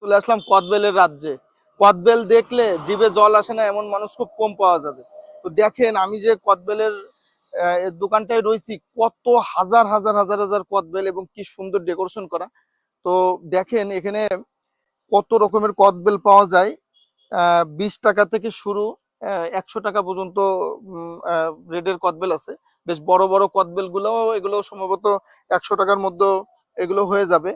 চলে আসলাম কদবেলের রাজ্যে। কদবেল দেখলে জিভে জল আসে না এমন মানুষ খুব কম পাওয়া যাবে। তো দেখেন আমি যে কদবেলের দোকানটায় রয়েছি, কত হাজার হাজার হাজার হাজার কদবেল এবং কি সুন্দর ডেকোরেশন করা। তো দেখেন এখানে কত রকমের কদবেল পাওয়া যায়। 20 টাকা থেকে শুরু, 100 টাকা পর্যন্ত রেডের কদবেল আছে। বেশ বড় বড় কদবেল গুলো, এগুলো সম্ভবত 100 টাকার মধ্যে এগুলো হয়ে যাবে।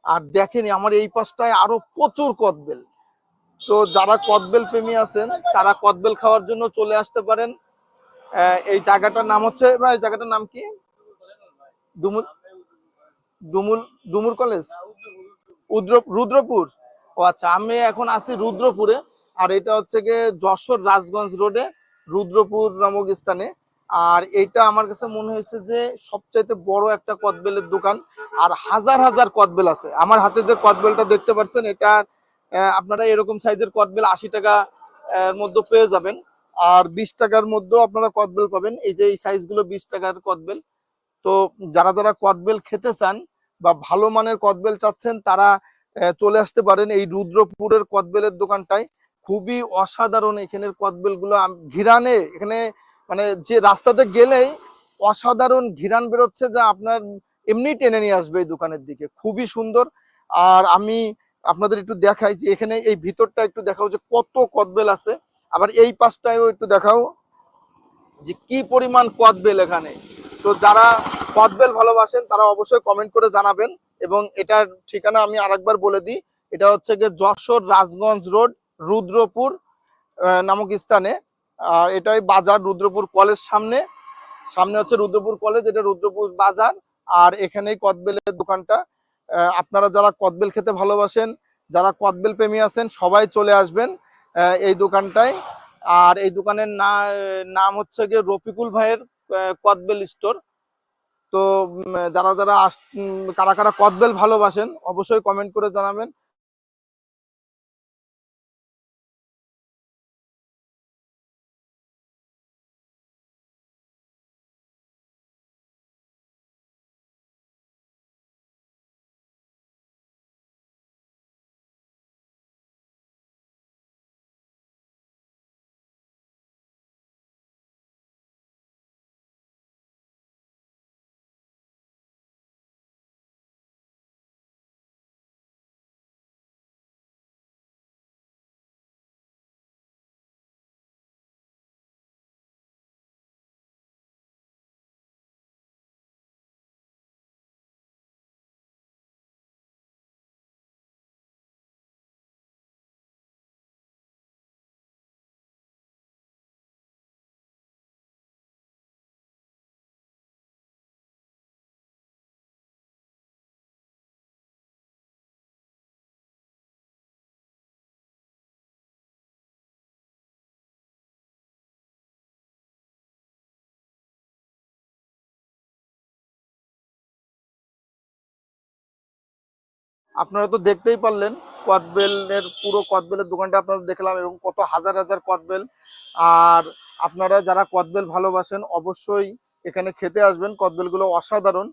আর দেখেন আমার এই পাশটায় আরো প্রচুর কদবেল। তো যারা কদবেল প্রেমী আছেন তারা কদবেল খাওয়ার জন্য চলে আসতে পারেন। এই জায়গাটার নাম হচ্ছে, ভাই জায়গাটার নাম কি? ডুমুর ডুমুর ডুমুর কলেজ, রুদ্রপুর। ও আচ্ছা, আমি এখন আছি রুদ্রপুরে। আর এটা হচ্ছে গিয়ে যশোর রাজগঞ্জ রোডে রুদ্রপুর নামক স্থানে। আর এটা আমার কাছে মনে হয়েছে যে সবচাইতে বড় একটা কদবেলের দোকান। আর হাজার হাজার কদবেল আছে। আমার হাতে যে কদবেলটা দেখতে পাচ্ছেন, এটা আপনারা এরকম সাইজের কদবেল 80 টাকা মধ্যে পেয়ে যাবেন। আর 20 টাকার মধ্যেও আপনারা কদবেল পাবেন। এই যে এই সাইজগুলো 20 টাকার কদবেল। তো যারা যারা কদবেল খেতে চান বা ভালো মানের কদবেল চাচ্ছেন, তারা চলে আসতে পারেন এই রুদ্রপুরের কদবেলের দোকানটায়। খুবই অসাধারণ এখানের কদবেল গুলো। ঘিরানে এখানে মানে যে রাস্তাতে গেলেই অসাধারণ ঘিরান বেরোচ্ছে, যা আপনার এমনি টেনে নিয়ে আসবে এই দোকানের দিকে। খুবই সুন্দর। আর আমি আপনাদের একটু দেখাই যে এখানে এই ভিতরটা একটু দেখাও যে কত কদবেল আছে। আবার এই পাশটায়ও একটু দেখাও যে কি পরিমাণ কদবেল এখানে। তো যারা কদবেল ভালোবাসেন তারা অবশ্যই কমেন্ট করে জানাবেন। এবং এটার ঠিকানা আমি আরেকবার বলে দিই, এটা হচ্ছে গিয়ে যশোর রাজগঞ্জ রোড, রুদ্রপুর নামক স্থানে। আর এটাই বাজার, রুদ্রপুর কলেজ সামনে। সামনে হচ্ছে রুদ্রপুর কলেজ, এটা রুদ্রপুর বাজার। আর এখানেই কদবেলের দোকানটা। আপনারা যারা কদবেল খেতে ভালোবাসেন, যারা কদবেল প্রেমী আছেন, সবাই চলে আসবেন এই দোকানটায়। আর এই দোকানের নাম হচ্ছে গিয়ে রফিকুল ভাইয়ের কদবেল স্টোর। তো যারা যারা কারা কারা কদবেল ভালোবাসেন অবশ্যই কমেন্ট করে জানাবেন। আপনারা তো দেখতেই পারলেন কদবেলের পুরো কদবেলের দোকানটা আপনারা দেখলাম, এবং কত হাজার হাজার কদবেল। আর আপনারা যারা কদবেল ভালোবাসেন অবশ্যই এখানে খেতে আসবেন। কদবেলগুলো অসাধারণ।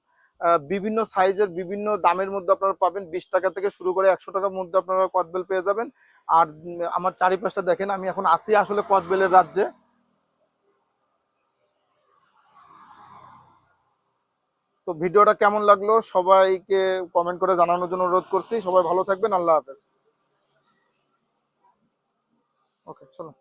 বিভিন্ন সাইজের বিভিন্ন দামের মধ্যে আপনারা পাবেন। 20 টাকা থেকে শুরু করে 100 টাকার মধ্যে আপনারা কদবেল পেয়ে যাবেন। আর আমার চারিপাশটা দেখেন, আমি এখন আসি আসলে কদবেলের রাজ্যে। তো ভিডিওটা কেমন লাগলো সবাইকে কমেন্ট করে জানানোর জন্য অনুরোধ করছি। সবাই ভালো থাকবেন। আল্লাহ হাফেজ। ওকে, চলো।